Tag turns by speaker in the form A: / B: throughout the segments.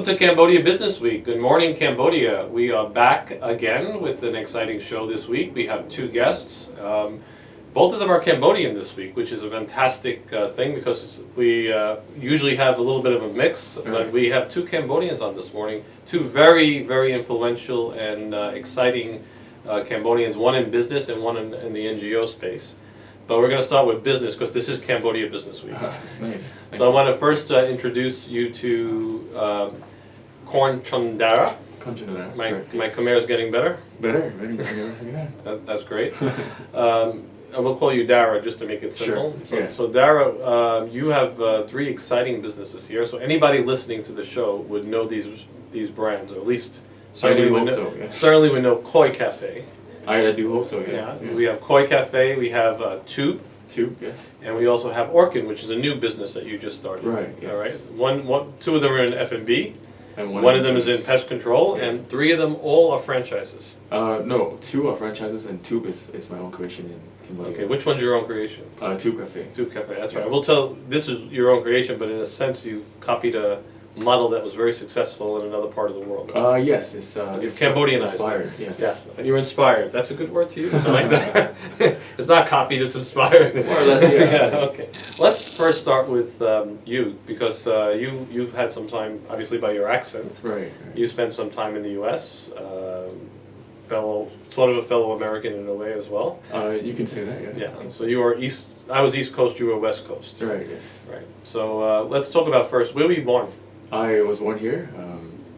A: to Cambodia Business Week. Good morning, Cambodia. We are back again with an exciting show this week. We have two guests. Both of them are Cambodian this week, which is a fantastic thing because we usually have a little bit of a mix, but we have two Cambodians on this morning. Two very, very influential and exciting Cambodians, one in business and one in the NGO space. But we're going to start with business because this is Cambodia Business Week.
B: Nice.
A: So I want to first introduce you to Khorn Chhundara. My Khmer is getting better.
B: Better, yeah.
A: That's great. I will call you Dara just to make it simple.
B: Sure.
A: So Dara, you have three exciting businesses here. So anybody listening to the show would know these brands, or at least certainly would know Koi Café.
B: I do hope so,
A: yeah. We have Koi Café, we have Tube,
B: yes.
A: and we also have Orkin, which is a new business that you just started.
B: Right, yes.
A: All right. Two of them are in F&B,
B: and
A: one of them is in pest control, and three of them all are franchises.
B: No, two are franchises and Tube is my own creation in Cambodia.
A: Okay, which one's your own creation?
B: Tube Café.
A: Tube Café, that's right. I will tell, this is your own creation, but in a sense you've copied a model that was very successful in another part of the world.
B: Yes, it's
A: Cambodianized.
B: Inspired, yes.
A: Yes, and you're inspired. That's a good word to use. I like that. It's not copied, it's inspired.
B: More or less, yeah.
A: Yeah, okay. Let's first start with you, because you've had some time, obviously by your accent.
B: Right.
A: You spent some time in the U.S., sort of a fellow American in a way as well.
B: You can say that, yeah.
A: Yeah, so you were I was East Coast, you were West Coast.
B: Right, yes.
A: Right. So let's talk about first, where were you born?
B: I was born here,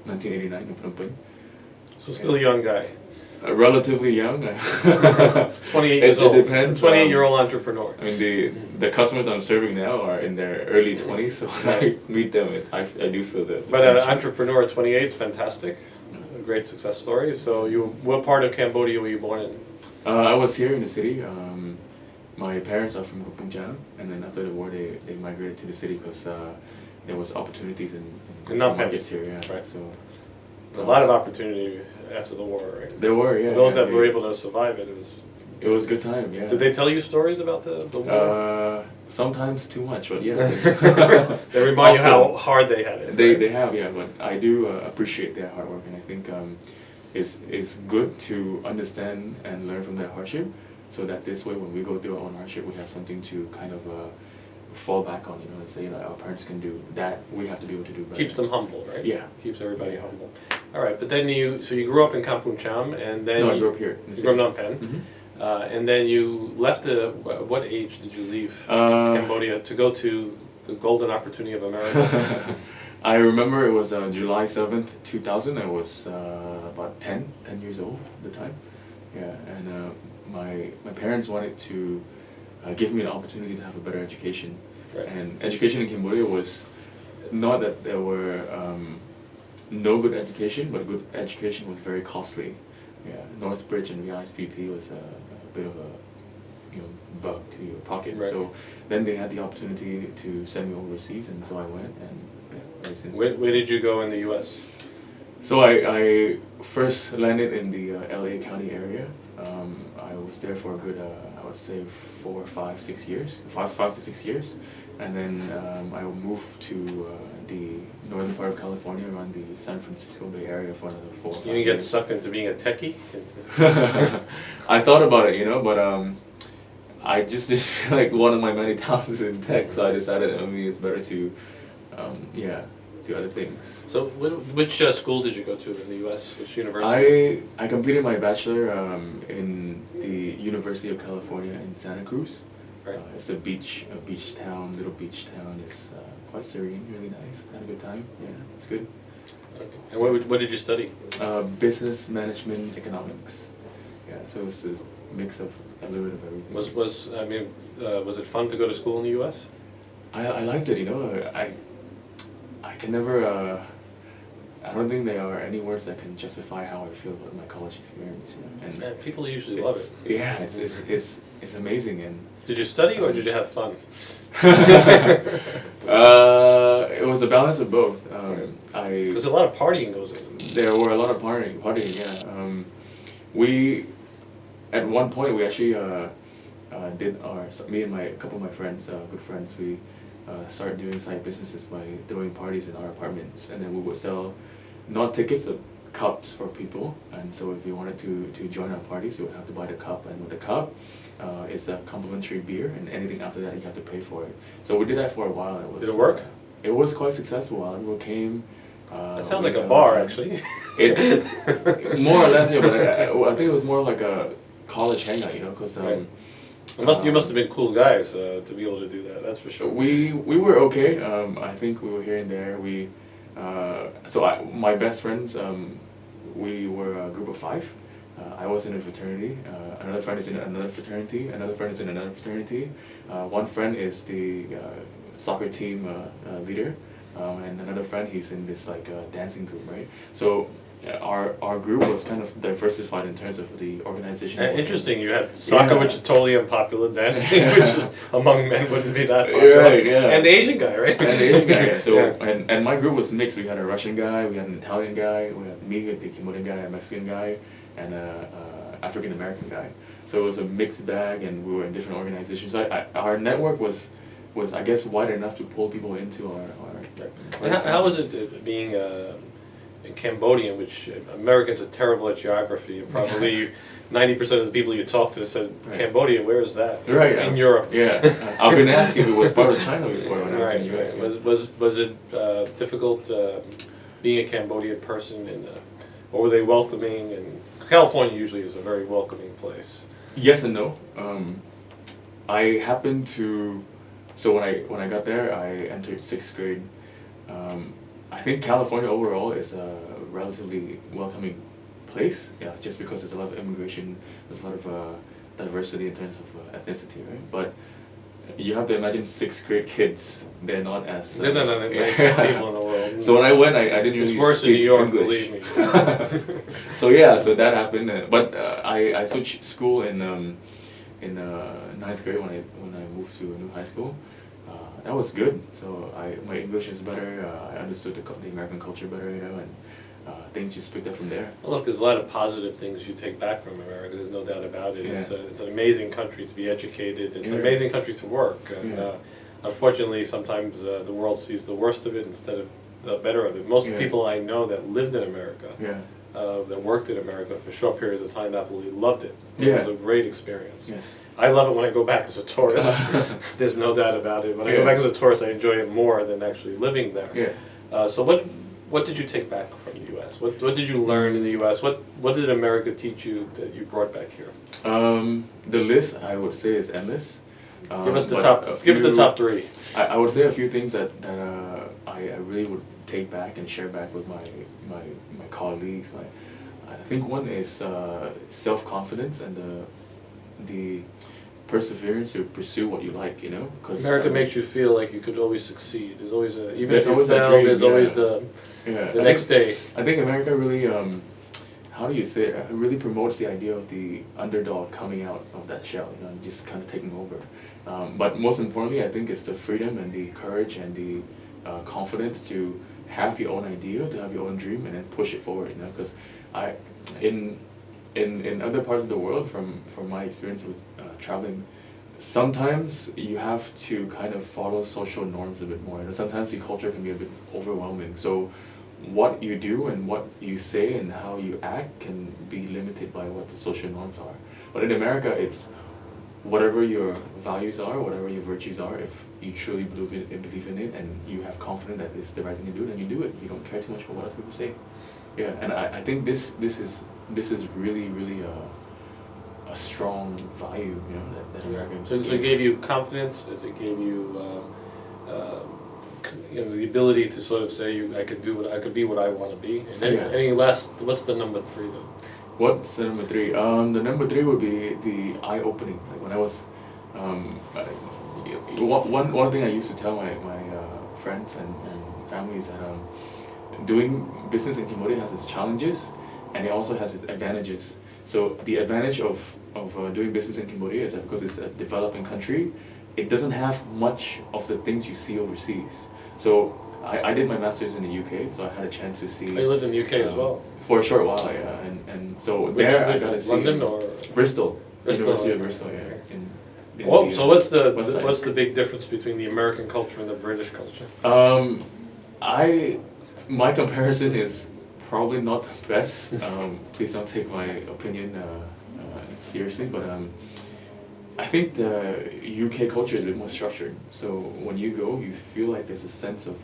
B: 1989 in Phnom Penh.
A: So still a young guy.
B: Relatively young.
A: 28 years old.
B: It depends.
A: 28-year-old entrepreneur.
B: I mean, the customers I'm serving now are in their early 20s, so when I meet them, I do feel that.
A: But an entrepreneur at 28 is fantastic. A great success story. So what part of Cambodia were you born in?
B: I was here in the city. My parents are from Khorn, and then after the war, they migrated to the city because there was opportunities in markets here. Yeah.
A: Right.
B: So
A: a lot of opportunity after the war, right?
B: There were, yeah.
A: For those that were able to survive it,
B: it was a good time, yeah.
A: Did they tell you stories about the war?
B: Sometimes too much, but yeah.
A: They remind you how hard they had it.
B: They have, yeah, but I do appreciate their hard work, and I think it's good to understand and learn from their hardship, so that this way when we go through our own hardship, we have something to kind of fall back on, and say like our parents can do that, we have to be able to do better.
A: Keeps them humble, right?
B: Yeah.
A: Keeps everybody humble. All right, but then you grew up in Kampong Cham, and then
B: No, I grew up here.
A: You grew up in Phnom Penh, and then you left. What age did you leave Cambodia to go to the golden opportunity of America?
B: I remember it was July 7th, 2000. I was about 10 years old at the time. Yeah, and my parents wanted to give me an opportunity to have a better education.
A: Right. And
B: education in Cambodia was not that there were no good education, but good education was very costly. Yeah, Northbridge and VISPP was a bit of a bug to your pocket.
A: Right.
B: So then they had the opportunity to send me overseas, and so I went. And ever since.
A: Where did you go in the U.S.?
B: So I first landed in the LA County area. I was there for a good, I would say 4, 5, 6 years, 5 to 6 years, and then I moved to the northern part of California, around the San Francisco Bay Area, for another 4 or 5 years.
A: You didn't get sucked into being a techie?
B: I thought about it, but I just didn't feel like one of my many talents is in tech, so I decided maybe it's better to, do other things.
A: So which school did you go to in the U.S.? Which university?
B: I completed my bachelor in the University of California in Santa Cruz.
A: Right.
B: It's a little beach town. It's quite serene, really nice. Had a good time. Yeah, it's good.
A: Okay. And what did you study?
B: Business management, economics. Yeah, so it's a mix of a little bit of everything.
A: Was it fun to go to school in the U.S.?
B: I liked it. I can never. I don't think there are any words that can justify how I feel about my college experience.
A: And people usually love it.
B: Yeah, it's amazing. And
A: did you study or did you have fun?
B: It was a balance of both.
A: Because a lot of partying goes in.
B: There were a lot of partying. Yeah. We at one point we actually did me and a couple of my friends, good friends, we start doing side businesses by throwing parties in our apartments, and then we would sell not tickets, but cups for people. And so if you wanted to join our parties, you would have to buy the cup, and with the cup, it's a complimentary beer, and anything after that you have to pay for it. So we did that for a while.
A: Did it work?
B: It was quite successful. People came.
A: That sounds like a bar, actually.
B: It more or less, yeah, but I think it was more like a college hangout, you know, because
A: Right. You must have been cool guys to be able to do that. That's for sure.
B: we were okay. I think we were here and there. My best friends, we were a group of 5. I was in a fraternity. Another friend is in another fraternity. Another friend is in another fraternity. One friend is the soccer team leader, and another friend, he's in this like dancing group, right? So our group was kind of diversified in terms of the organization.
A: Interesting. You had soccer, which is totally unpopular. Dancing, which is among men wouldn't be that popular.
B: Right, yeah.
A: And the Asian guy, right?
B: And the Asian guy, yeah. So
A: Yeah.
B: and my group was mixed. We had a Russian guy, we had an Italian guy, we had me, the Cambodian guy, a Mexican guy, and a African American guy. So it was a mixed bag, and we were in different organizations. So our network was I guess wide enough to pull people into our.
A: And how was it being in Cambodian, which Americans are terrible at geography, and probably 90% of the people you talk to said, Cambodia, where is that?
B: Right.
A: In Europe.
B: Yeah. I've been asked if it was part of China before when I was in the US.
A: Right. Was it difficult being a Cambodian person, or were they welcoming? And California usually is a very welcoming place.
B: Yes and no. I happened to, so when I got there, I entered 6th grade. I think California overall is a relatively welcoming place, yeah, just because there's a lot of immigration, there's a lot of diversity in terms of ethnicity, right? But you have to imagine 6th grade kids, they're not as...
A: They're not the nicest people in the world.
B: So when I went, I didn't really
A: It's worse in
B: speak
A: New York,
B: English.
A: believe me.
B: So yeah, so that happened. But I switched school in 9th grade when I moved to a new high school. That was good. So my English is better. I understood the American culture better, you know, and things just picked up from there.
A: Well, look, there's a lot of positive things you take back from America. There's no doubt about it.
B: Yeah.
A: It's an amazing country to be educated. It's an
B: Yeah.
A: amazing country to work. And
B: Yeah.
A: unfortunately, sometimes the world sees the worst of it instead of the better of it. Most
B: Yeah.
A: people I know that lived in America,
B: Yeah.
A: that worked in America for short periods of time, absolutely loved it. It
B: Yeah.
A: was a great experience.
B: Yes.
A: I love it when I go back as a tourist. There's no doubt about it. When I go back as a tourist, I enjoy it more than actually living there.
B: Yeah.
A: So what did you take back from the U.S.? What did you learn in the U.S.? What did America teach you that you brought back here?
B: The list, I would say, is endless.
A: Give us the
B: but
A: top. Give us the
B: few-
A: top 3.
B: I would say a few things that I really would take back and share back with my colleagues. I think one is self-confidence and the perseverance to pursue what you like, you know. Cause
A: America makes you feel like you could always succeed. There's always even
B: There's
A: if you
B: always that
A: fail,
B: dream,
A: there's
B: yeah.
A: always the next day.
B: I think America really, how do you say it, really promotes the idea of the underdog coming out of that shell, you know, and just kind of taking over. But most importantly, I think it's the freedom and the courage and the confidence to have your own idea, to have your own dream, and then push it forward, you know, because in other parts of the world, from my experience with traveling, sometimes you have to kind of follow social norms a bit more. You know, sometimes the culture can be a bit overwhelming. So what you do and what you say and how you act can be limited by what the social norms are. But in America, it's whatever your values are, whatever your virtues are, if you truly believe in it and you have confidence that it's the right thing to do, then you do it. You don't care too much about what other people say. Yeah, and I think this is really a strong value, you know, that American.
A: So it gave you confidence. It gave you the ability to sort of say, I could be what I want to be. And any last, what's the number 3 though?
B: What's the number 3? The number 3 would be the eye-opening. Like when I was, one thing I used to tell my friends and family is that doing business in Cambodia has its challenges, and it also has its advantages. So the advantage of doing business in Cambodia is that because it's a developing country, it doesn't have much of the things you see overseas. So I did my master's in the UK, so I had a chance to see.
A: Oh, you lived in the UK as well?
B: For a short while, yeah. And so there I got to see.
A: London or?
B: Bristol.
A: Bristol,
B: University of
A: okay.
B: Bristol, yeah.
A: Oh, so what's
B: West Side.
A: what's the big difference between the American culture and the British culture?
B: My comparison is probably not the best. Please don't take my opinion seriously, but I think the UK culture is a bit more structured. So when you go, you feel like there's a sense of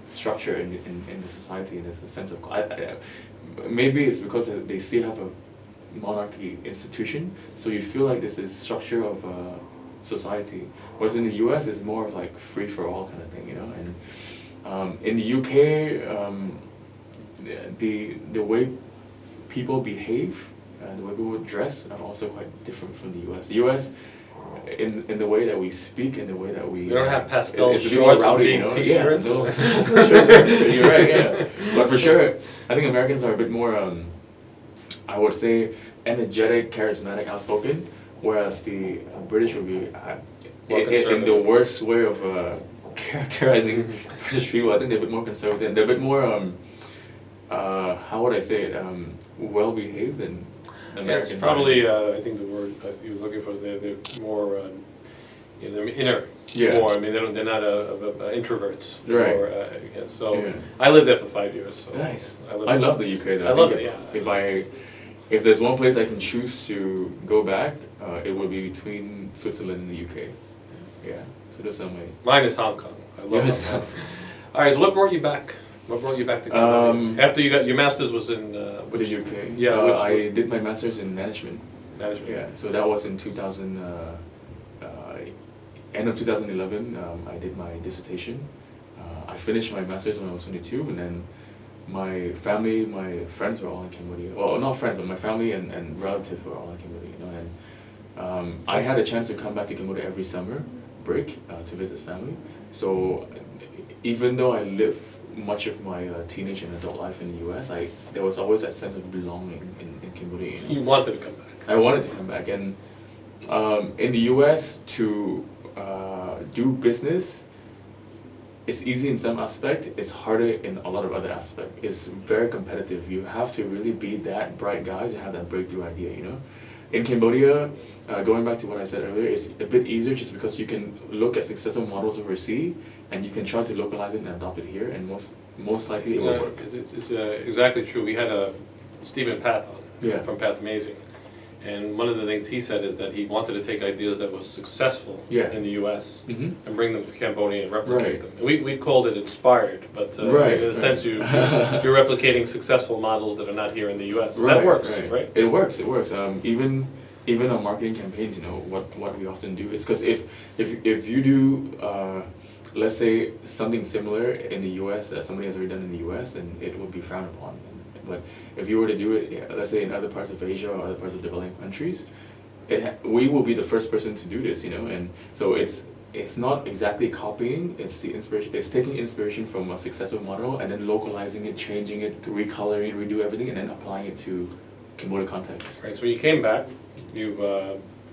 B: structure in the society, and there's a sense of maybe it's because they still have a monarchy institution, so you feel like there's this structure of society. Whereas in the US, it's more of like free for all kind of thing, you know. And in the UK, the way people behave and the way people dress are also quite different from the US. The US, in the way that we speak and the way that we...
A: They don't have pastel
B: it's a bit more
A: shorts
B: rowdy,
A: and big
B: you know?
A: t-shirts.
B: Yeah, you're right, yeah. But for sure, I think Americans are a bit more, I would say, energetic, charismatic, outspoken, whereas the British would be, in the worst way of characterizing British people, I think they're a bit more conservative. They're a bit more, how would I say it, well-behaved than Americans.
A: It's probably, I think the word you're looking for is they're more, they're inner.
B: Yeah.
A: More. I mean, they're not introverts.
B: Right.
A: Or, yeah, so
B: Yeah.
A: I lived there for 5 years. So
B: Nice.
A: I
B: love the UK though.
A: I love it.
B: If there's one place I can choose to go back, it would be between Switzerland and the UK. Yeah. So those are my...
A: Mine is Hong Kong. I love
B: Yes.
A: Hong Kong. All right. So what brought you back? What brought you back to Cambodia? After you got your master's was in which,
B: the UK.
A: Yeah.
B: I did my master's in management.
A: Management.
B: Yeah. So that was in 2000. End of 2011. I did my dissertation. I finished my master's when I was 22, and then my family, my friends were all in Cambodia. Well, not friends, but my family and relatives were all in Cambodia. You know, and I had a chance to come back to Cambodia every summer break to visit family. So even though I lived much of my teenage and adult life in the U.S., there was always that sense of belonging in Cambodia. You know?
A: You wanted to come back.
B: I wanted to come back, and in the U.S. to do business, it's easy in some aspect, it's harder in a lot of other aspects. It's very competitive. You have to really be that bright guy to have that breakthrough idea, you know? In Cambodia, going back to what I said earlier, it's a bit easier just because you can look at successful models overseas and you can try to localize it and adopt it here, and most likely it will work.
A: It's exactly true. We had Stephen Path on from Path Amazing. And one of the things he said is that he wanted to take ideas that were successful in the U.S. And bring them to Cambodia and replicate them. And we called it inspired, but in a sense you're replicating successful models that are not here in the U.S. And that works, right?
B: It works. Even on marketing campaigns, you know, what we often do is, because if you do, let's say, something similar in the U.S. that somebody has already done in the U.S., then it would be frowned upon. But if you were to do it, let's say in other parts of Asia or other parts of developing countries, we will be the first person to do this, you know. And so it's not exactly copying. It's the inspiration. It's taking inspiration from a successful model and then localizing it, changing it, recoloring it, redo everything, and then applying it to Cambodia context.
A: Right. So when you came back, you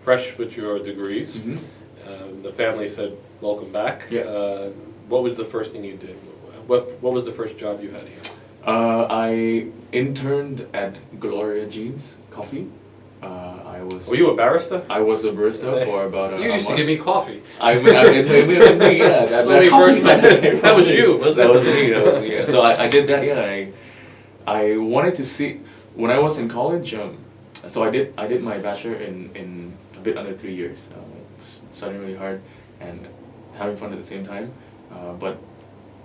A: fresh with your degrees. The family said, "Welcome back."
B: Yeah.
A: What was the first thing you did? What was the first job you had here?
B: I interned at Gloria Jean's Coffee.
A: Were you a barista?
B: I was a barista for about a month.
A: You used to give me coffee.
B: Yeah, that
A: was you, wasn't it?
B: That was me, yeah. So I did that, yeah. I wanted to see, when I was in college, so I did my bachelor in a bit under 3 years, studying really hard and having fun at the same time, but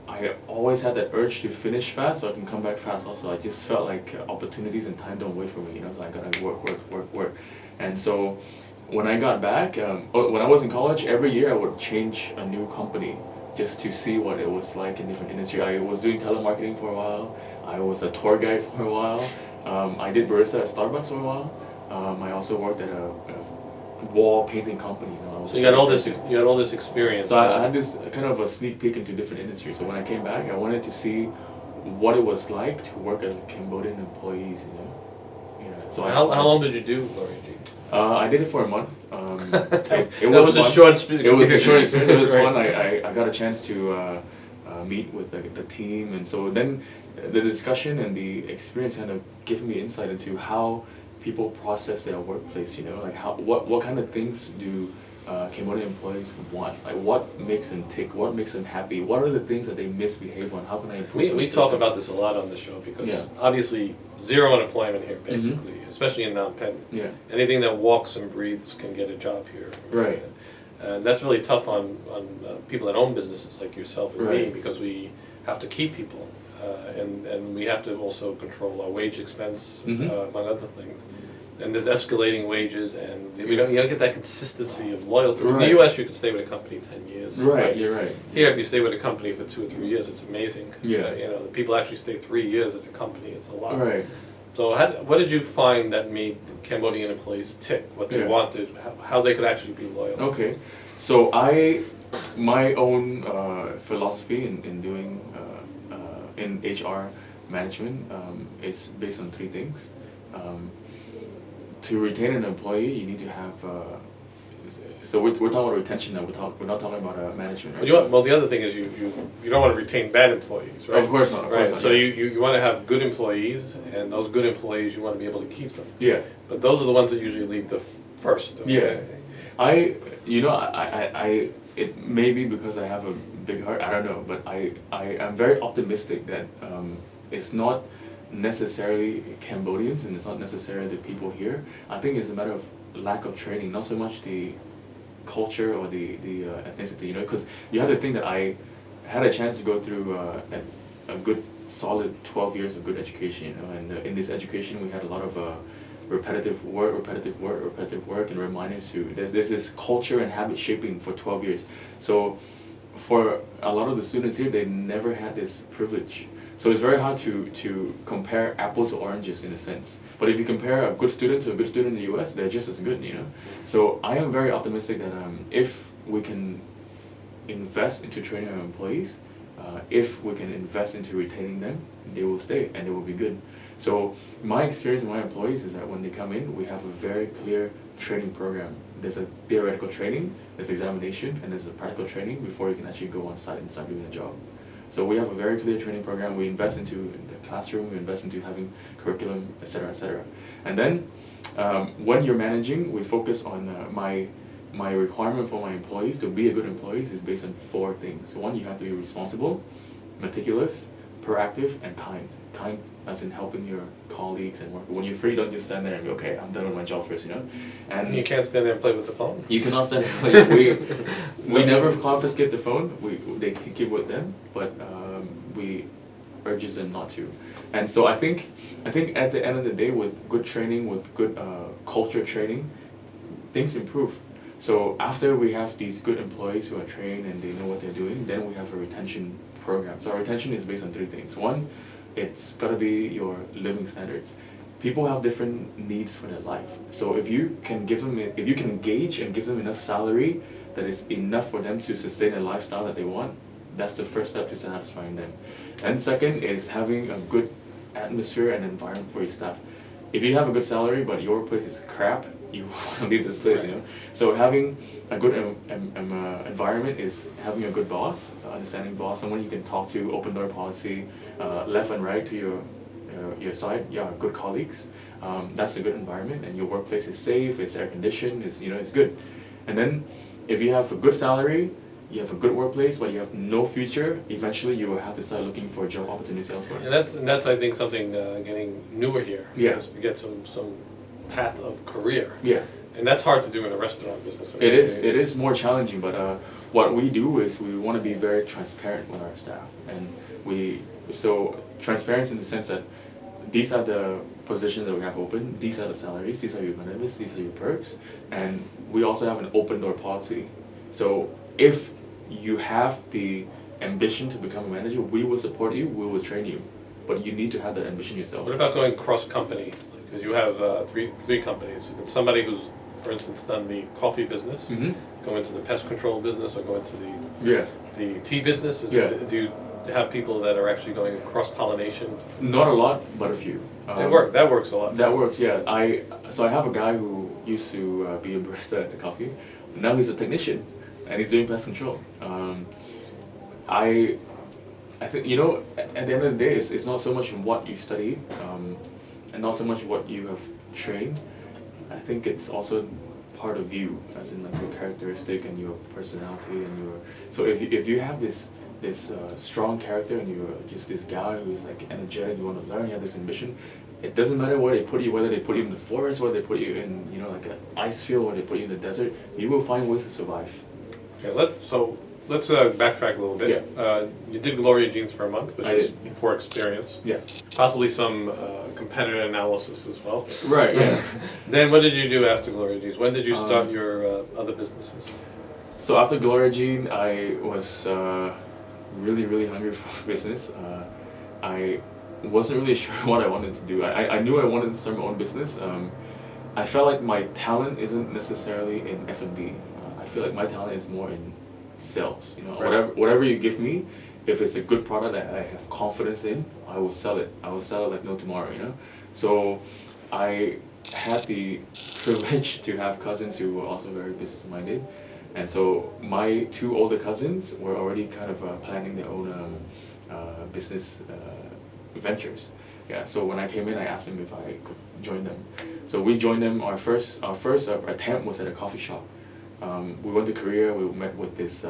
B: I always had that urge to finish fast so I can come back fast also. I just felt like opportunities and time don't wait for me, you know, so I gotta work. And so when I got back, when I was in college, every year I would change a new company just to see what it was like in different industry. I was doing telemarketing for a while, I was a tour guide for a while, I did barista at Starbucks for a while, I also worked at a wall painting company. You know,
A: so you got all this experience.
B: So I had this kind of a sneak peek into different industries. So when I came back, I wanted to see what it was like to work as Cambodian employees. You know. Yeah. So
A: how long did you do Gloria Jean?
B: I did it for a month.
A: It was a short experience.
B: It was a short experience. It was fun. I got a chance to meet with the team, and so then the discussion and the experience kind of gave me insight into how people process their workplace, you know, like what kind of things do Cambodian employees want? Like what makes them tick? What makes them happy? What are the things that they misbehave on? How can I improve?
A: We talk about this a lot on the show because obviously zero unemployment here basically, especially in Phnom Penh.
B: Yeah.
A: Anything that walks and breathes can get a job here.
B: Right.
A: And that's really tough on people that own businesses like yourself and me because we have to keep people and we have to also control our wage expense among other things. And there's escalating wages, and you don't get that consistency of loyalty. In the U.S., you can stay with a company 10 years.
B: Right, you're right.
A: Here, if you stay with a company for 2 or 3 years, it's amazing.
B: Yeah.
A: You know, the people actually stay 3 years at a company. It's a lot.
B: Right.
A: So, what did you find that made Cambodian employees tick? What they wanted, how they could actually be loyal?
B: Okay, so my own philosophy in doing in HR management is based on 3 things. To retain an employee, you need to have. So we're talking about retention now. We're not talking about management. Right?
A: Well, the other thing is you don't want to retain bad employees, right?
B: Of course not. Of course not,
A: So you want to have good employees, and those good employees you want to be able to keep them.
B: Yeah.
A: But those are the ones that usually leave the first.
B: Yeah. I it may be because I have a big heart. I don't know, but I am very optimistic that it's not necessarily Cambodians and it's not necessarily the people here. I think it's a matter of lack of training, not so much the culture or the ethnicity, you know, because you have to think that I had a chance to go through a good solid 12 years of good education, you know, and in this education we had a lot of repetitive work and reminders to there's this culture and habit shaping for 12 years. So for a lot of the students here, they never had this privilege. So it's very hard to compare apples to oranges in a sense. But if you compare a good student to a good student in the US, they're just as good, you know. So I am very optimistic that if we can invest into training our employees, if we can invest into retaining them, they will stay and they will be good. So my experience with my employees is that when they come in, we have a very clear training program. There's a theoretical training, there's examination, and there's a practical training before you can actually go on site and start doing the job. So we have a very clear training program. We invest into the classroom, we invest into having curriculum, etc., etc. And then when you're managing, we focus on my requirement for my employees to be a good employee is based on 4 things. One, you have to be responsible, meticulous, proactive, and kind. Kind as in helping your colleagues and work. When you're free, don't just stand there and go, okay, I'm done with my job first, you know. And
A: you can't stand there and play with the phone.
B: You cannot stand there and play. We never confiscate the phone. They can keep with them, but we urges them not to. And so I think at the end of the day, with good training, with good culture training, things improve. So after we have these good employees who are trained and they know what they're doing, then we have a retention program. So our retention is based on 3 things. One, it's got to be your living standards. People have different needs for their life. So if you can engage and give them enough salary that is enough for them to sustain a lifestyle that they want, that's the first step to satisfying them. And second is having a good atmosphere and environment for your staff. If you have a good salary but your place is crap, you want to leave this place, you know. So having a good environment is having a good boss, understanding boss, someone you can talk to, open door policy, left and right to your side, good colleagues. That's a good environment, and your workplace is safe, it's air conditioned, it's good. And then if you have a good salary, you have a good workplace, but you have no future, eventually you will have to start looking for job opportunities elsewhere.
A: And that's I think something getting newer here.
B: Yeah.
A: Is to get some path of career.
B: Yeah. And
A: that's hard to do in a restaurant business. I
B: mean, it is more challenging, but what we do is we want to be very transparent with our staff, and so transparency in the sense that these are the positions that we have open, these are the salaries, these are your benefits, these are your perks, and we also have an open door policy. So if you have the ambition to become a manager, we will support you, we will train you, but you need to have that ambition yourself.
A: What about going cross company? Because you have three companies. Somebody who's, for instance, done the coffee business, go into the pest control business, or go into the tea business. Do you have people that are actually going cross-pollination?
B: Not a lot, but a few.
A: That works a lot.
B: That works, yeah. I have a guy who used to be a barista at the coffee. Now he's a technician, and he's doing pest control. I think, you know, at the end of the day, it's not so much what you study, and not so much what you have train, I think it's also part of you, as in like your characteristic and your personality and your. So if you have this strong character and you're just this guy who's like energetic, you want to learn, you have this ambition. It doesn't matter where they put you, whether they put you in the forest, whether they put you in, you know, like an ice field, or they put you in the desert. You will find ways to survive.
A: Okay, let's backtrack a little bit.
B: Yeah.
A: You did Gloria Jeans for a month, which is
B: did.
A: for experience.
B: Yeah.
A: Possibly some competitor analysis as well.
B: Right. Yeah.
A: Then what did you do after Gloria Jeans? When did you start your other businesses?
B: So after Gloria Jean, I was really hungry for business. I wasn't really sure what I wanted to do. I knew I wanted to start my own business. I felt like my talent isn't necessarily in F&B. I feel like my talent is more in sales. You know,
A: Right.
B: whatever you give me, if it's a good product that I have confidence in, I will sell it. I will sell it like no tomorrow. You know, so I had the privilege to have cousins who were also very business minded, and so my two older cousins were already kind of planning their own business ventures. Yeah, so when I came in, I asked them if I could join them. So we joined them. Our first attempt was at a coffee shop. We went to Korea. We met with this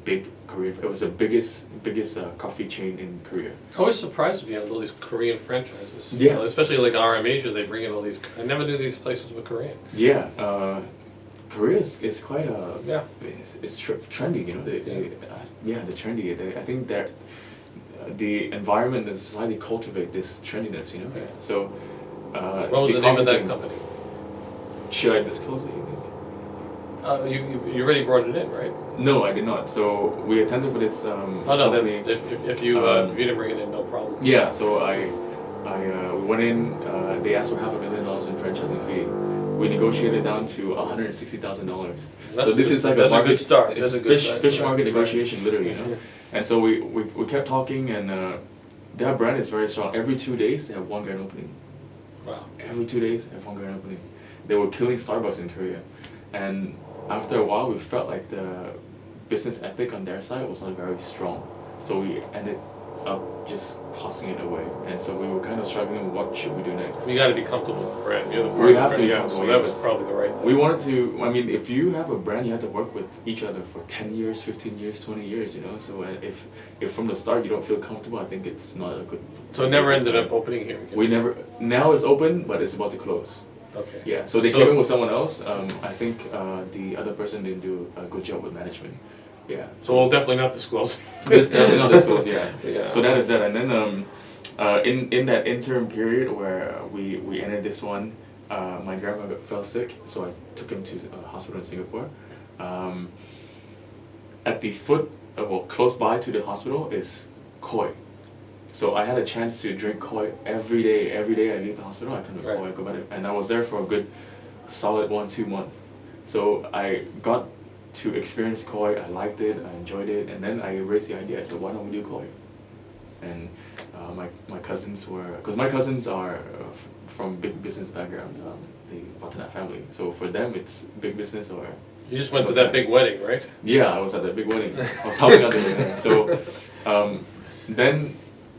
B: big Korean. It was the biggest coffee chain in Korea.
A: I was surprised when you had all these Korean franchises.
B: Yeah.
A: You know, especially like RM Asia, they bring in all these. I never knew these places were Korean.
B: Yeah, Korea is quite
A: Yeah.
B: it's trendy. You know, they're trendy. I think that the environment, the society cultivate this trendiness. You know,
A: Okay.
B: so.
A: What was the name of that company?
B: Should I disclose it? You think?
A: You already brought it in, right?
B: No, I did not. So we attended for this.
A: Oh no, then
B: company.
A: if you didn't bring it in, no problem.
B: Yeah, so we went in. They asked for $500,000 in franchising fee. We negotiated down to $160,000. So this is like
A: that's a good start.
B: It's
A: That's a good
B: fish
A: start.
B: market negotiation, literally, you know. And so we kept talking, and their brand is very strong. Every 2 days they have one grand opening.
A: Wow.
B: Every 2 days they have one grand opening. They were killing Starbucks in Korea, and after a while we felt like the business ethic on their side was not very strong. So we ended up just tossing it away, and so we were kind of struggling. What should we do next?
A: You got to be comfortable with the brand. You're the
B: We have to be
A: yeah,
B: comfortable,
A: so that
B: yeah.
A: was probably the right thing.
B: We wanted to. I mean, if you have a brand, you have to work with each other for 10 years, 15 years, 20 years. You know, so if from the start you don't feel comfortable, I think it's not a good.
A: So it never ended up opening here again?
B: We never. Now it's open, but it's about to close.
A: Okay.
B: Yeah. So they came in with someone else. I think the other person didn't do a good job with management. Yeah.
A: So we'll definitely not disclose.
B: This definitely not disclosed. Yeah.
A: Yeah.
B: So that is that, and then in that interim period where we ended this one, my grandma fell sick, so I took him to a hospital in Singapore. At the foot, close by to the hospital is koi. So I had a chance to drink koi every day. Every day I leave the hospital, I come to koi, go back, and I was there for a good, solid 1-2 months. So I got to experience koi. I liked it. I enjoyed it, and then I raised the idea. I said, why don't we do koi? And my cousins were, because my cousins are from big business background, the Vatanak family. So for them, it's big business or.
A: You just went to that big wedding, right?
B: Yeah, I was at that big wedding. I was helping out the wedding. So then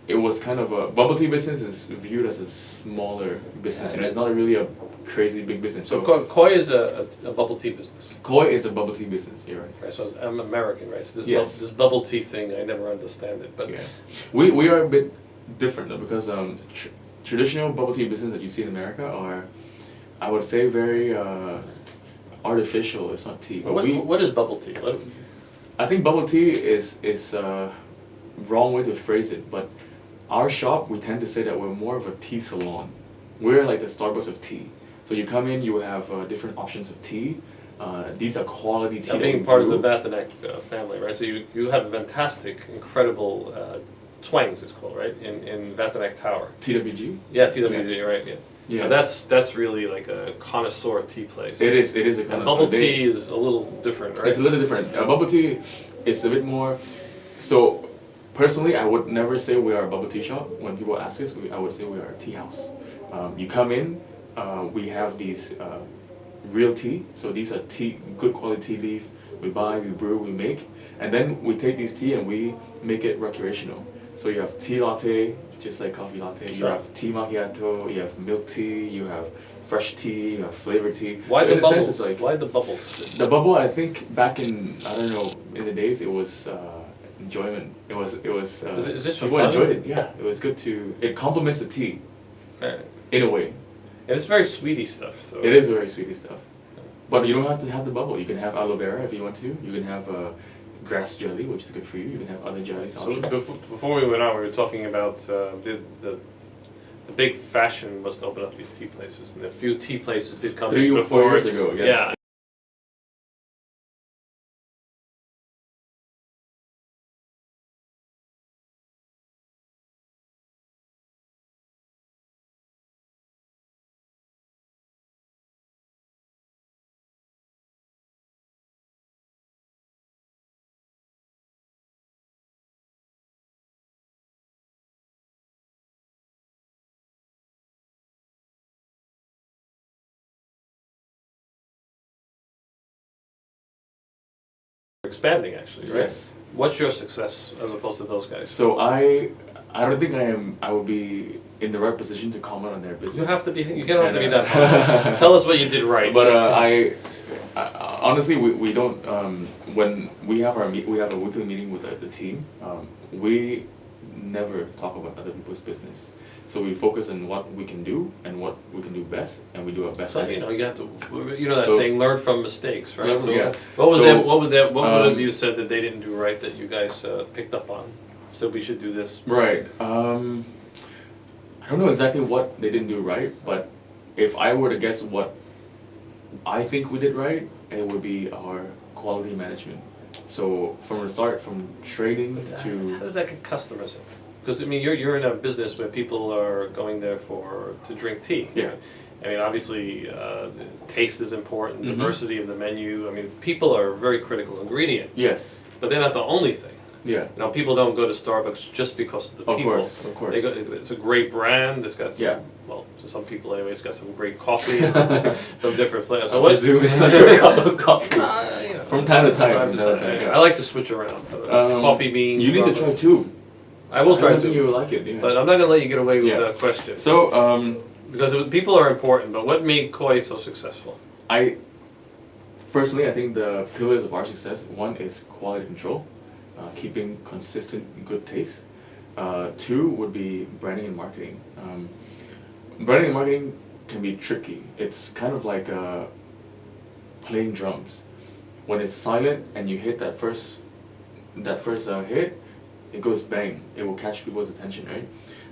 B: it was kind of a bubble tea business is viewed as a smaller business, and it's not really a crazy big business.
A: So koi is a bubble tea business.
B: Koi is a bubble tea business. You're right.
A: Right. So I'm American, right? So this
B: Yes.
A: this bubble tea thing, I never understand it. But
B: Yeah, we are a bit different though, because traditional bubble tea business that you see in America are, I would say, very artificial. It's not tea. But
A: what is bubble tea?
B: I think bubble tea is wrong way to phrase it, but our shop, we tend to say that we're more of a tea salon. We're like the Starbucks of tea. So you come in, you have different options of tea. These are quality tea.
A: Being part of the Vatanak family, right? So you have a fantastic, incredible twangs, it's called, right? In Vatanak Tower.
B: TWG?
A: Yeah, TWG, right? Yeah.
B: Yeah.
A: Now that's really like a connoisseur tea place.
B: It is a
A: And
B: connoisseur.
A: bubble tea is a little different, right?
B: It's a little different. Bubble tea is a bit more. So personally, I would never say we are a bubble tea shop. When people ask us, I would say we are a tea house. You come in, we have these real tea. So these are good quality tea leaf. We buy, we brew, we make, and then we take these tea and we make it recreational. So you have tea latte, just like coffee latte. You have tea macchiato. You have milk tea. You have fresh tea. You have flavored tea.
A: Why
B: so
A: the
B: in a sense,
A: bubbles?
B: it's like
A: Why the bubbles?
B: the bubble. I think back in, I don't know, in the days it was enjoyment. It was.
A: Is this for
B: people
A: fun?
B: enjoyed it. Yeah, it was good to. It complements the tea, in a way.
A: And it's very sweety stuff, though.
B: It is very sweety stuff. But you don't have to have the bubble. You can have aloe vera if you want to. You can have grass jelly, which is good for you. You can have other jellies.
A: So before we went on, we were talking about the big fashion was to open up these tea places, and a few tea places did come
B: 3
A: in
B: or 4
A: before.
B: years ago. Yes.
A: Yeah. Expanding, actually, right?
B: Yes.
A: What's your success as opposed to those guys?
B: So I don't think I would be in the right position to comment on their business.
A: You have to be. You don't have to be that humble. Tell us what you did right.
B: But I honestly we don't when we have we have a weekly meeting with the team. We never talk about other people's business. So we focus on what we can do and what we can do best, and we do our best.
A: So
B: at it.
A: you have to. That saying, learn from mistakes, right?
B: Yeah,
A: So
B: yeah.
A: what was
B: So,
A: that? What would have you said that they didn't do right that you guys picked up on? So we should do this.
B: Right. I don't know exactly what they didn't do right, but if I were to guess what I think we did right, it would be our quality management. So from the start, from training
A: How
B: to
A: does that get customers in? Because I mean, you're in a business where people are going there to drink tea.
B: Yeah.
A: I mean, obviously, taste is important.
B: Mhm.
A: Diversity of the menu. I mean, people are a very critical ingredient.
B: yes,
A: But they're not the only thing.
B: yeah,
A: You know, people don't go to Starbucks just because of the people.
B: of course.
A: They go, it's a great brand. It's got some,
B: Yeah.
A: well, to some people anyway, it's got some great coffee and some different flavors.
B: I presume it's like a cup of coffee.
A: You know,
B: From time to time.
A: I like to switch around. Coffee beans.
B: You need to try
A: Starbucks.
B: too.
A: I will try
B: I think
A: to.
B: you will like it. Yeah.
A: But I'm not going to let you get away with
B: Yeah.
A: questions.
B: So
A: Because people are important, but what made Koi so successful?
B: I personally, I think the pillars of our success, one is quality control, keeping consistent good taste. Two would be branding and marketing. Branding and marketing can be tricky. It's kind of like playing drums. When it's silent and you hit that first hit, it goes bang. It will catch people's attention, right?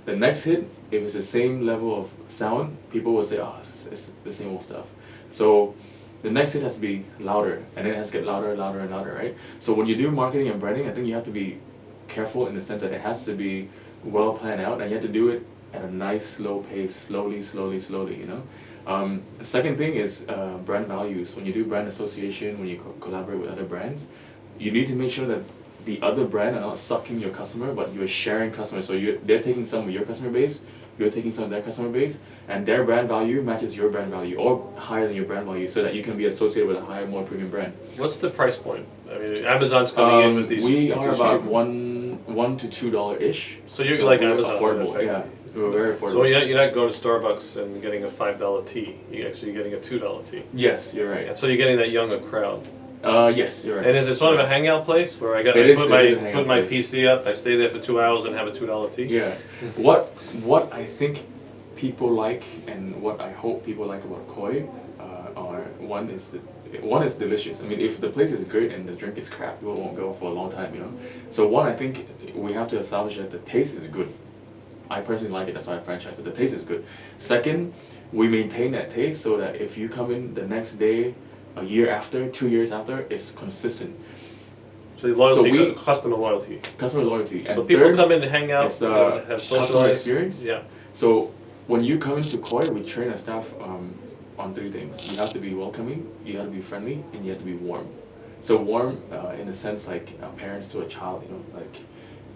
B: The next hit, if it's the same level of sound, people will say, oh, it's the same old stuff. So the next hit has to be louder, and then it has to get louder, louder, and louder, right? So when you do marketing and branding, I think you have to be careful in the sense that it has to be well planned out, and you have to do it at a nice, slow pace, slowly, you know? The second thing is brand values. When you do brand association, when you collaborate with other brands, you need to make sure that the other brand are not sucking your customer, but you're sharing customers. So they're taking some of your customer base, you're taking some of their customer base, and their brand value matches your brand value, or higher than your brand value, so that you can be associated with a higher, more premium brand.
A: What's the price point? I mean, Amazon's coming in with these.
B: We
A: with
B: are
A: these
B: about
A: cheap-
B: $1 to $2
A: So you're like
B: we're
A: Amazon, in
B: affordable.
A: effect.
B: Yeah, we're very affordable.
A: So you're not going to Starbucks and getting a $5 tea. You're actually getting a $2 tea.
B: Yes, you're right.
A: And so you're getting that younger crowd.
B: Yes, you're right.
A: And is it sort of a hangout place where I
B: It is a
A: put
B: hangout
A: my
B: place.
A: PC up, I stay there for 2 hours and have a $2 tea?
B: Yeah. What I think people like, and what I hope people like about Koi, are one is delicious. I mean, if the place is great and the drink is crap, people won't go for a long time, you know. So one, I think we have to establish that the taste is good. I personally like it. That's why I franchise it. The taste is good. Second, we maintain that taste so that if you come in the next day, a year after, 2 years after, it's consistent.
A: So loyalty,
B: So
A: customer loyalty.
B: Customer loyalty. And
A: So people
B: third,
A: come in to hang out,
B: it's
A: have
B: customer
A: socialized.
B: experience.
A: Yeah.
B: So when you come into Koi, we train our staff on three things. You have to be welcoming, you have to be friendly, and you have to be warm. So warm in the sense like parents to a child, you know, like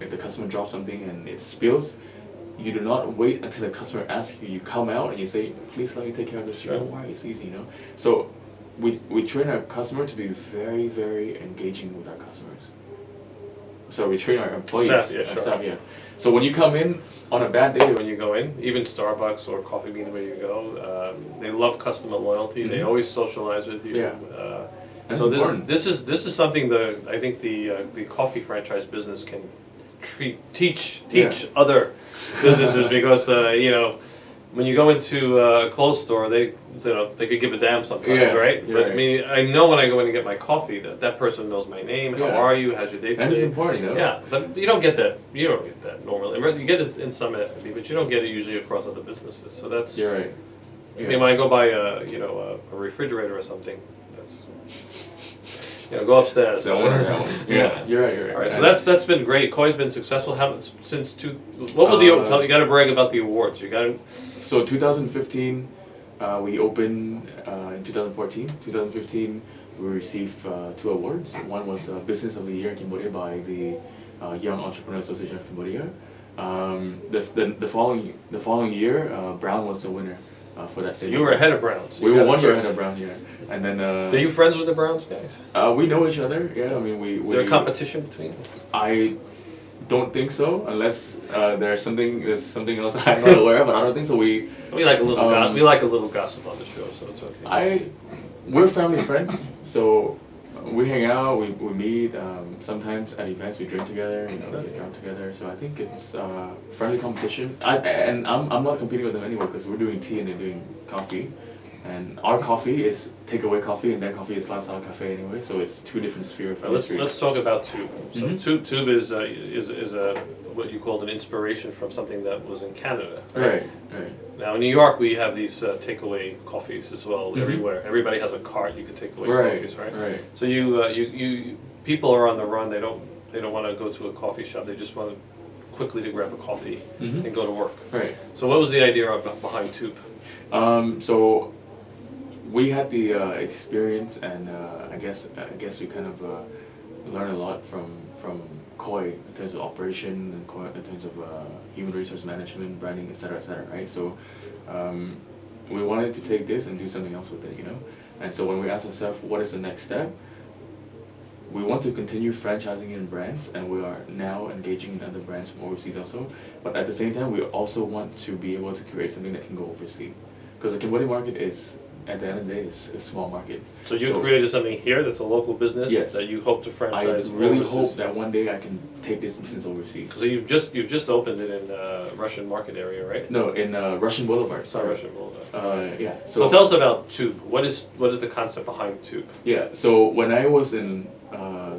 B: if the customer drops something and it spills, you do not wait until the customer asks you. You come out and you say, please let me take care of this.
A: Sure.
B: Don't worry, it's easy, you know. So we train our customer to be very, very engaging with our customers. So we train our employees.
A: Staff, yeah,
B: our
A: sure.
B: staff, yeah. So when you come in on a bad day,
A: When you go in, even Starbucks or Coffee Bean where you go, they love customer loyalty. They
B: Mhm.
A: always socialize with you.
B: Yeah. That's
A: So
B: important.
A: this is something I think the coffee franchise business can teach other businesses because you know, when you go into a clothes store, they could give a damn sometimes,
B: Yeah,
A: right?
B: you're
A: But
B: right.
A: I mean, I know when I go in to get my coffee that person knows my name. How
B: Yeah.
A: are you? How's your day today?
B: And it's important, you know.
A: Yeah, but you don't get that. You don't get that normally. You get it in some F&B, but you don't get it usually across other businesses. So that's.
B: You're right.
A: I mean, when I go buy a refrigerator or something, that's. Go upstairs.
B: That one or that one. Yeah, you're right. You're right.
A: All right, so that's been great. Koi's been successful. Since what would you got to brag about the awards? You got to.
B: So 2015, we opened in 2014. 2015, we received 2 awards. One was Business of the Year in Cambodia by the Young Entrepreneur Association of Cambodia. The following year, Brown was the winner for that same.
A: You were ahead of Browns.
B: We were 1 year ahead of Brown, yeah. And then.
A: Are you friends with the Browns guys?
B: We know each other. Yeah, I mean we.
A: Is there a competition between them?
B: I don't think so, unless there's something else I'm not aware of. But I don't think so.
A: We like a little a little gossip on the show, so it's okay.
B: We're family friends, so we hang out, we meet. Sometimes at events we drink together, we get drunk together. So I think it's friendly competition. I'm not competing with them anyway because we're doing tea and they're doing coffee. And our coffee is takeaway coffee, and their coffee is lifestyle cafe anyway. So it's 2 different spheres.
A: Let's talk about Tube. So
B: Mhm.
A: Tube is a what you called an inspiration from something that was in Canada.
B: Right.
A: Now in New York we have these takeaway coffees as well
B: Mhm.
A: everywhere. Everybody has a cart you can take away
B: Right.
A: coffees, right?
B: Right.
A: So you people are on the run. They don't want to go to a coffee shop. They just want to quickly to grab a coffee
B: Mhm.
A: and go to work.
B: Right.
A: So what was the idea behind Tube?
B: So we had the experience, and I guess we kind of learned a lot from Khoi in terms of operation and in terms of human resource management, branding, etc., right? So we wanted to take this and do something else with it, you know. And so when we asked ourselves, what is the next step? We want to continue franchising in brands, and we are now engaging in other brands from overseas also. But at the same time, we also want to be able to create something that can go overseas, because the Cambodian market is, at the end of the day, is a small market.
A: So you created something here that's a local business
B: Yes.
A: that you hope to franchise.
B: I really
A: overseas.
B: hope that one day I can take this business overseas.
A: So you've just opened it in Russian market area, right?
B: No, in Russian Boulevard.
A: Sorry, Russian Boulevard.
B: Yeah.
A: So tell us about Tube. What is the concept behind Tube?
B: Yeah. So when I was in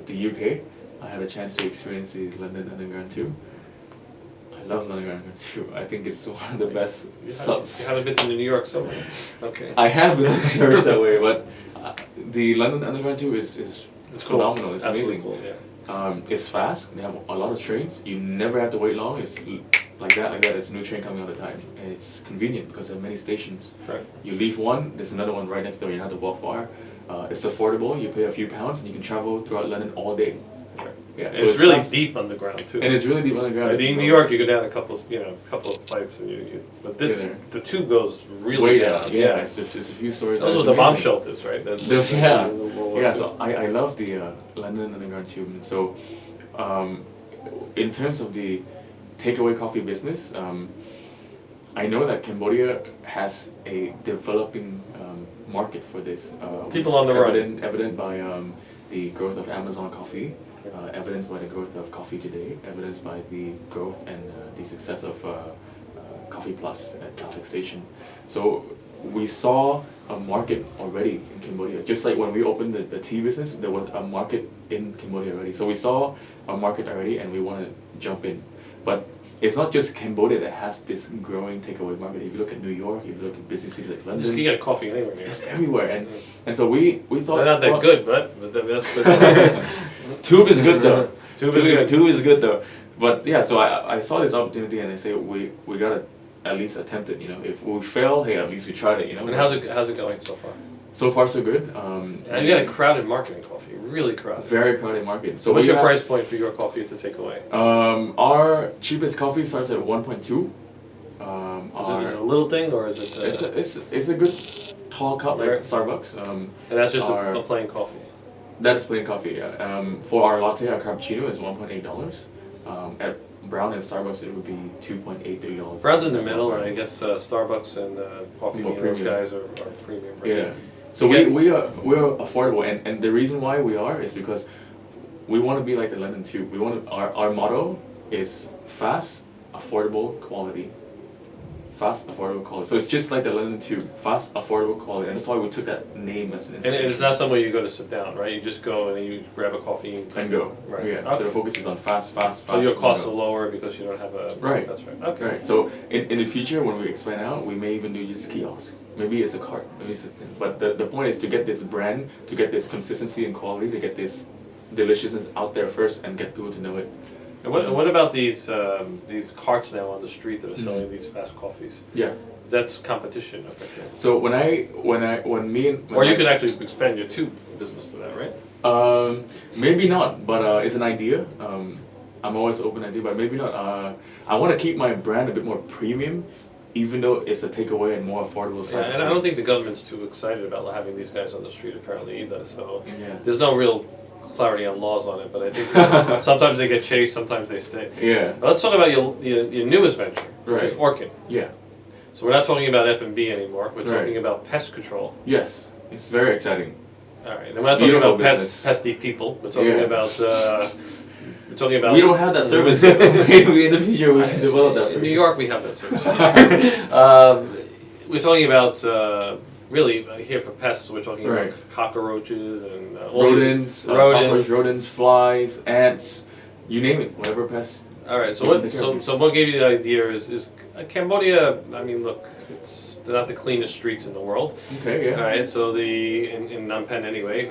B: the UK, I had a chance to experience the London Underground too. I love London Underground too. I think it's one of the best subs.
A: You haven't been to the New York subway. Okay.
B: I have been to New York subway, but the London Underground too is
A: It's
B: phenomenal.
A: Cool.
B: It's
A: Absolutely
B: amazing.
A: cool. Yeah.
B: It's fast. They have a lot of trains. You never have to wait long. It's like that. There's a new train coming all the time. And it's convenient because there are many stations.
A: Right.
B: You leave one, there's another one right next door. You don't have to walk far. It's affordable. You pay a few pounds, and you can travel throughout London all day.
A: Right.
B: Yeah,
A: And
B: so
A: it's really
B: fast.
A: deep underground too.
B: And it's really deep underground.
A: In New York, you go down a couple of flights, and but this
B: Yeah, there.
A: the Tube goes really
B: way
A: down.
B: down. Yeah, it's a few stories.
A: Those
B: It's
A: were the bomb
B: amazing.
A: shelters, right?
B: Yeah.
A: World War
B: Yeah,
A: II.
B: so I love the London Underground Tube. And so, in terms of the takeaway coffee business, I know that Cambodia has a developing market for this.
A: People on the run.
B: Evident by the growth of Amazon Coffee, evidenced by the growth of Coffee Today, evidenced by the growth and the success of Coffee Plus at Caltech Station. So we saw a market already in Cambodia. Just like when we opened the tea business, there was a market in Cambodia already. So we saw a market already, and we want to jump in. But it's not just Cambodia that has this growing takeaway market. If you look at New York, if you look at busy cities like
A: You
B: London,
A: can get coffee anywhere.
B: it's everywhere. And so we thought
A: They're not that good, but that's good.
B: Tube is good though.
A: Tube is good.
B: Tube is good though. But yeah, so I saw this opportunity, and I say we gotta at least attempt it. You know, if we fail, hey, at least we tried it. You know.
A: And how's it going so far?
B: So far, so good.
A: And you got a crowded market in coffee, really crowded.
B: Very crowded market.
A: So what's your price point for your coffee to take away?
B: Our cheapest coffee starts at 1.2.
A: Is it a little thing or is it?
B: It's a good tall cup like Starbucks.
A: And that's just a plain coffee.
B: That's plain coffee, yeah. For our latte, our cappuccino is $1.8. At Brown and Starbucks, it would be $2.83.
A: Brown's in the middle, and I guess Starbucks and Coffee
B: More
A: Bean, those
B: premium.
A: guys are premium. Right?
B: Yeah. So we're affordable, and the reason why we are is because we want to be like the London Tube. We want to, our motto is fast, affordable, quality. Fast, affordable, quality. So it's just like the London Tube, fast, affordable, quality, and that's why we took that name as an
A: And
B: inspiration.
A: it's not somewhere you go to sit down, right? You just go and then you grab a coffee
B: And go.
A: Right.
B: Yeah.
A: Okay.
B: So the focus is on fast.
A: So your
B: and
A: costs
B: go.
A: are lower because you don't have a.
B: Right.
A: That's right. Okay.
B: Right. So in the future, when we expand out, we may even do just kiosks. Maybe it's a cart. Maybe it's a thing. But the point is to get this brand, to get this consistency and quality, to get this deliciousness out there first, and get people to know it.
A: And what about these carts now on the street that are selling these fast coffees?
B: Yeah.
A: That's competition, effectively.
B: So when me and
A: Or you could actually expand your tube business to that, right?
B: Maybe not, but it's an idea. I'm always open to idea, but maybe not. I want to keep my brand a bit more premium, even though it's a takeaway and more affordable.
A: Yeah, and I don't think the government's too excited about having these guys on the street apparently either. So
B: Yeah.
A: there's no real clarity on laws on it, but I think sometimes they get chased, sometimes they stay.
B: Yeah.
A: But let's talk about your newest venture, which is
B: Right.
A: Orkin.
B: Yeah.
A: So we're not talking about F&B anymore. We're
B: Right.
A: talking about pest control.
B: Yes. It's very exciting.
A: All right, and we're not talking
B: Beautiful
A: about
B: business.
A: pesty people. We're talking
B: Yeah.
A: about. We're talking about.
B: We don't have that service yet. Maybe in the future we can develop that for
A: In New
B: you.
A: York, we have that service. We're talking about really here for pests. We're talking
B: Right.
A: about cockroaches and all these-
B: Rodents,
A: rodents.
B: cockroach, rodents, flies, ants, you name it, whatever pest.
A: All right. So
B: Yeah,
A: what?
B: take care
A: So,
B: of it.
A: so what gave you the idea is Cambodia? I mean, look, they're not the cleanest streets in the world.
B: Okay, yeah.
A: All right. So in Phnom Penh anyway,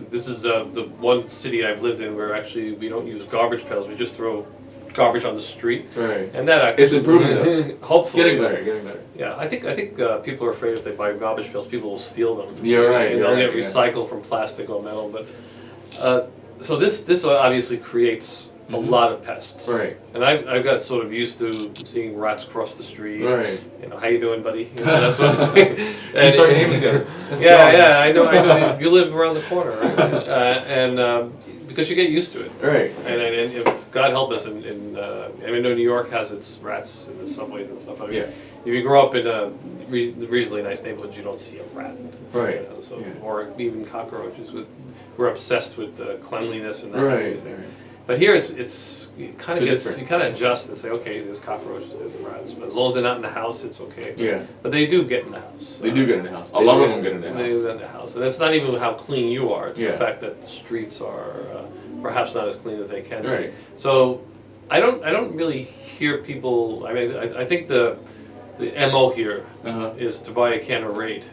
A: this is the one city I've lived in where actually we don't use garbage pails. We just throw garbage on the street,
B: Right.
A: and that actually,
B: It's improving though.
A: hopefully,
B: Getting better, getting better.
A: Yeah, I think people are afraid if they buy garbage pails, people will steal them.
B: You're right,
A: And
B: you're
A: they'll
B: right,
A: get
B: yeah.
A: recycled from plastic or metal, but so this obviously creates a
B: Mhm.
A: lot of pests.
B: Right.
A: And I got sort of used to seeing rats cross the street.
B: Right.
A: You know, how you doing, buddy? You know, that sort of thing.
B: You start naming them. Let's
A: Yeah,
B: go.
A: yeah, I know. You live around the corner, right? And because you get used to it.
B: Right.
A: And if God help us, I know New York has its rats in the subways and stuff. I mean,
B: Yeah.
A: if you grow up in a reasonably nice neighborhood, you don't see a rat.
B: Right.
A: You know, so
B: Yeah.
A: or even cockroaches. We're obsessed with cleanliness and that kind of
B: Right.
A: thing. But here it's you kind
B: So
A: of
B: different.
A: you kind of adjust and say, okay, there's cockroaches, there's rats, but as long as they're not in the house, it's okay.
B: Yeah.
A: But they do get in the house.
B: They do get in the house. A lot of them get in the
A: They do
B: house.
A: get in the house, and it's not even how clean you are. It's
B: Yeah.
A: the fact that the streets are perhaps not as clean as they can be.
B: Right.
A: So I don't really hear people. I mean, I think the MO here
B: Uh-huh.
A: is to buy a can of Raid.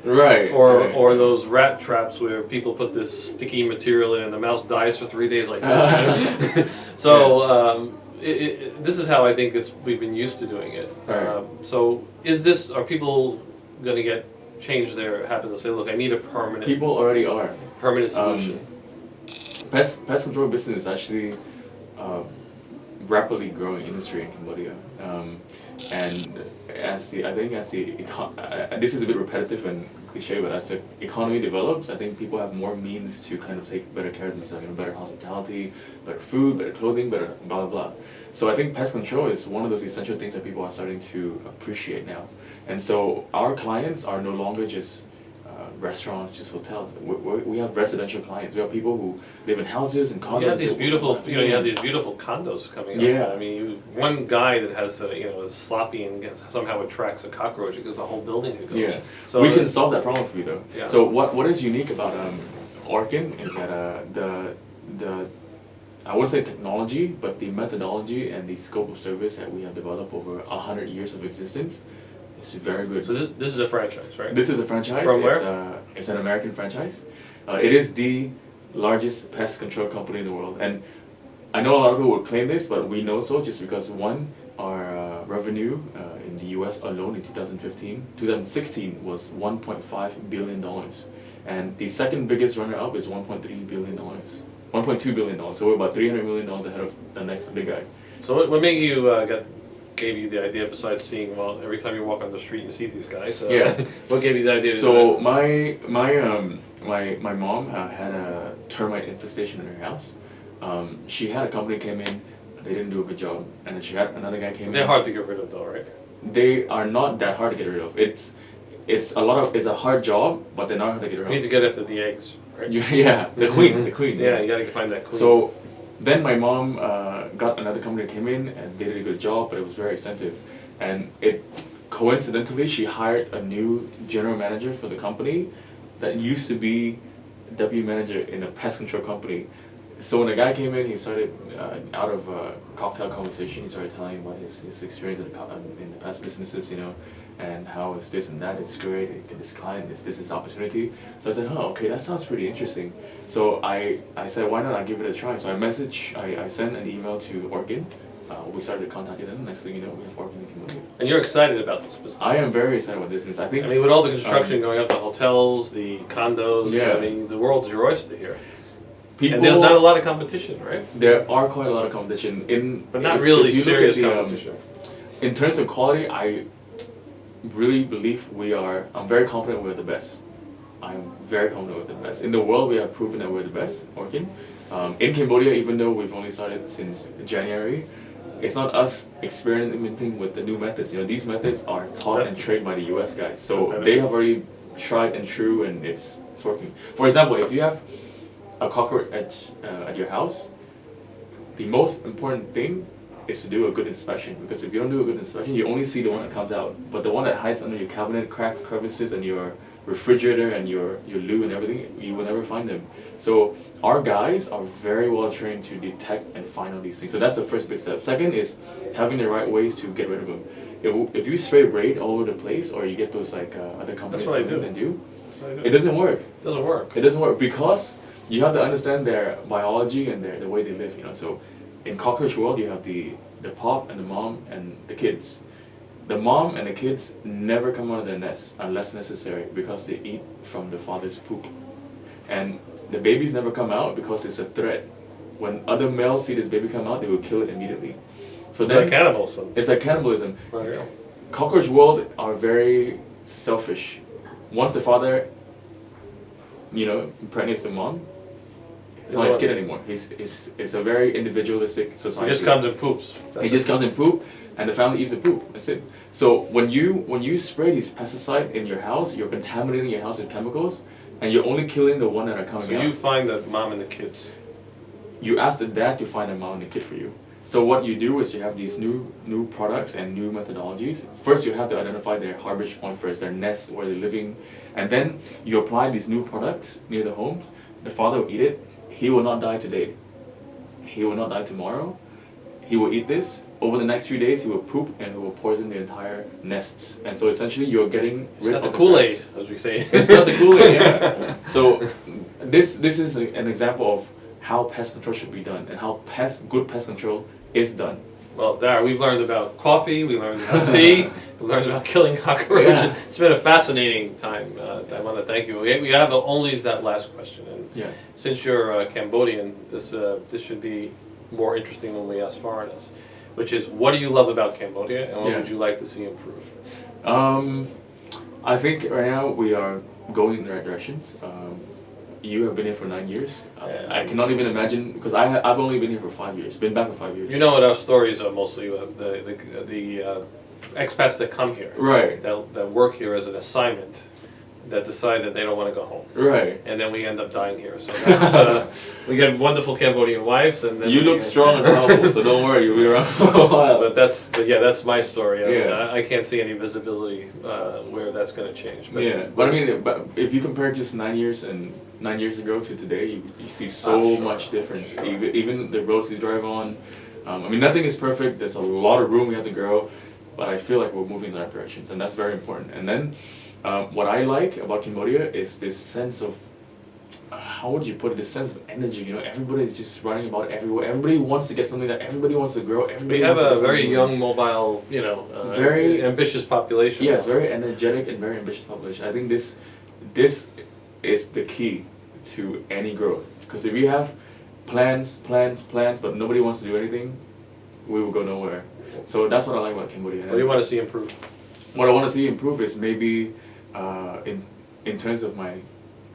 B: Right.
A: Or
B: right.
A: or those rat traps where people put this sticky material in and the mouse dies for 3 days like this. So this is how I think we've been used to doing it.
B: Right.
A: So are people going to get change their habits and say, look, I need a
B: People already are.
A: permanent solution?
B: Pest control business is actually rapidly growing industry in Cambodia. And this is a bit repetitive and cliche, but as the economy develops, I think people have more means to kind of take better care of themselves, better hospitality, better food, better clothing, better blah, blah, blah. So I think pest control is one of those essential things that people are starting to appreciate now. And so our clients are no longer just restaurants, just hotels. We have residential clients. We have people who live in houses and condos.
A: You have these beautiful condos coming up.
B: Yeah.
A: I mean, one guy that has is sloppy and somehow attracts a cockroach because the whole building goes.
B: Yeah.
A: So
B: We can solve that problem for you though.
A: Yeah.
B: So what is unique about Orkin is that the I wouldn't say technology, but the methodology and the scope of service that we have developed over 100 years of existence is very good.
A: So this is a franchise, right?
B: This is a franchise.
A: From where?
B: It's an American franchise. It is the largest pest control company in the world. And I know a lot of people would claim this, but we know so just because one, our revenue in the US alone in 2016 was $1.5 billion. And the second biggest runner-up is $1.3 billion. $1.2 billion. So we're about $300 million ahead of the next big guy.
A: So what made you gave you the idea besides seeing every time you walk on the street you see these guys?
B: Yeah.
A: What gave you the idea?
B: So my my mom had a termite infestation in her house. She had a company came in, they didn't do a good job, and then she had another guy came in.
A: They're hard to get rid of though, right?
B: They are not that hard to get rid of. It's a hard job, but they're not hard to get rid of.
A: You need to get after the eggs, right?
B: Yeah, the queen.
A: Yeah, you gotta find that queen.
B: So then my mom got another company that came in and they did a good job, but it was very expensive. And coincidentally, she hired a new general manager for the company that used to be deputy manager in a pest control company. So when the guy came in, he started, out of a cocktail conversation, he started telling about his experience in the past businesses, and how it's this and that, it's great, this client, this is opportunity. So I said, oh, okay, that sounds pretty interesting. So I said, why not I give it a try? So I sent an email to Orkin. We started contacting them. Next thing you know, we have Orkin in Cambodia.
A: And you're excited about this business?
B: I am very excited about this business. I mean,
A: with all the construction going up, the hotels, the condos,
B: yeah.
A: the world's your oyster here.
B: People,
A: and there's not a lot of competition, right?
B: There are quite a lot of competition.
A: But not really serious competition.
B: In terms of quality, I really believe I'm very confident we're the best. I'm very confident we're the best. In the world, we have proven that we're the best, Orkin. In Cambodia, even though we've only started since January, it's not us experimenting with the new methods. These methods are taught and trained by the US guys. So they have already tried and true, and it's working. For example, if you have a cockroach at your house, the most important thing is to do a good inspection, because if you don't do a good inspection, you only see the one that comes out, but the one that hides under your cabinet, cracks, crevices, and your refrigerator and your loo and everything, you will never find them. So our guys are very well trained to detect and find all these things. So that's the first big step. Second is having the right ways to get rid of them. If you spray Raid all over the place, or you get those other companies and do, it doesn't work.
A: It doesn't work.
B: It doesn't work because you have to understand their biology and the way they live. So in cockroach world, you have the pop and the mom and the kids. The mom and the kids never come out of their nest unless necessary, because they eat from the father's poop. And the babies never come out because it's a threat. When other males see this baby come out, they will kill it immediately. So
A: it's like cannibalism.
B: It's like cannibalism.
A: Right.
B: Cockroach world are very selfish. Once the father, impregnates the mom, it's not his kid anymore. It's a very individualistic society.
A: He just comes and poops.
B: He just comes and poop, and the family eats the poop. That's it. So when you spray these pesticides in your house, you're contaminating your house with chemicals, and you're only killing the one that are coming out.
A: So you find the mom and the kids.
B: You ask the dad to find the mom and the kid for you. So what you do is you have these new products and new methodologies. First, you have to identify their harborage point first, their nest, where they're living, and then you apply these new products near the homes. The father will eat it. He will not die today. He will not die tomorrow. He will eat this. Over the next few days, he will poop and he will poison the entire nests. And so essentially, you're getting rid of the
A: Kool-Aid, as we say.
B: It's got the Kool-Aid, yeah. So this is an example of how pest control should be done and how good pest control is done.
A: Well, Dara, we've learned about coffee, we learned about tea, we learned about killing cockroaches. Yeah. It's been a fascinating time. I want to thank you. We have only that last question. And since you're Cambodian, this should be more interesting when we ask foreigners, which is, what do you love about Cambodia and what would you like to see improve?
B: I think right now we are going in the right directions. You have been here for 9 years. I cannot even imagine, because I've only been here for 5 years. Been back for 5 years.
A: You know what our stories are mostly, the expats that come here,
B: right?
A: That work here as an assignment, that decide that they don't want to go home,
B: right?
A: And then we end up dying here. So that's, we get wonderful Cambodian wives, and then
B: you look strong and powerful, so don't worry, you'll be around for a while.
A: But that's my story. I can't see any visibility where that's going to change.
B: But I mean, if you compare just 9 years and 9 years ago to today, you see so much difference. Even the roads we drive on. I mean, nothing is perfect. There's a lot of room we have to grow, but I feel like we're moving in the right directions, and that's very important. And then, what I like about Cambodia is this sense of, how would you put it? This sense of energy. Everybody is just running about everywhere. Everybody wants to get something that everybody wants to grow.
A: We have a very young, mobile, very ambitious population.
B: Yes, very energetic and very ambitious population. I think this is the key to any growth. Because if you have plans, but nobody wants to do anything, we will go nowhere. So that's what I like about Cambodia.
A: What do you want to see improve?
B: What I want to see improve is maybe in terms of my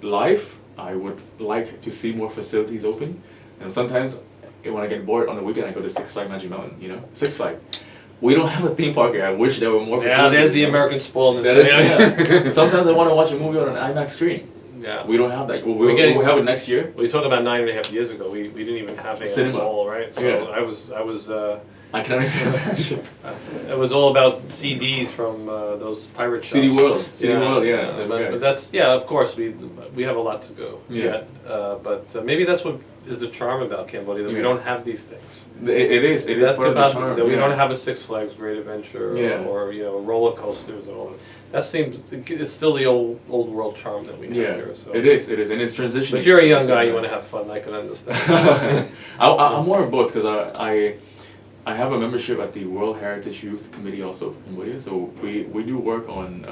B: life, I would like to see more facilities open. And sometimes when I get bored on the weekend, I go to Six Flags Magic Mountain. You know, Six Flags. We don't have a theme park here. I wish there were more facilities.
A: Yeah, there's the American spoiledness.
B: That is, yeah. Sometimes I want to watch a movie on an IMAX screen.
A: Yeah.
B: We don't have that. We'll have it next year.
A: We talked about 9.5 years ago. We didn't even have a
B: Cinema.
A: mall, right? So
B: Yeah. I cannot even imagine.
A: it was all about CDs from those pirate shops.
B: CD World, yeah.
A: But that's of course we have a lot to go yet. But maybe that's what is the charm about Cambodia, that we don't have these things.
B: It is part of the charm.
A: That we don't have a Six Flags Great Adventure or roller coasters and all that. That seems it's still the old world charm that we have here. So.
B: It is, and it's transitioning.
A: But you're a young guy, you want to have fun. I can understand.
B: I'm more of both because I have a membership at the World Heritage Youth Committee also for Cambodia. So we do work on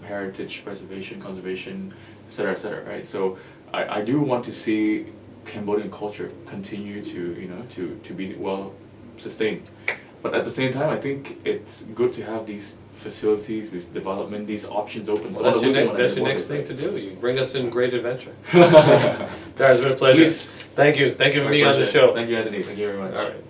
B: heritage preservation, conservation, etc., right? So I do want to see Cambodian culture continue to be well sustained. But at the same time, I think it's good to have these facilities, this development, these options open.
A: Well, that's your next thing to do. You bring us in great adventure. Darren, it's been a pleasure.
B: Please.
A: Thank you for being on the show.
B: Thank you, Anthony. Thank you very much.
A: All right.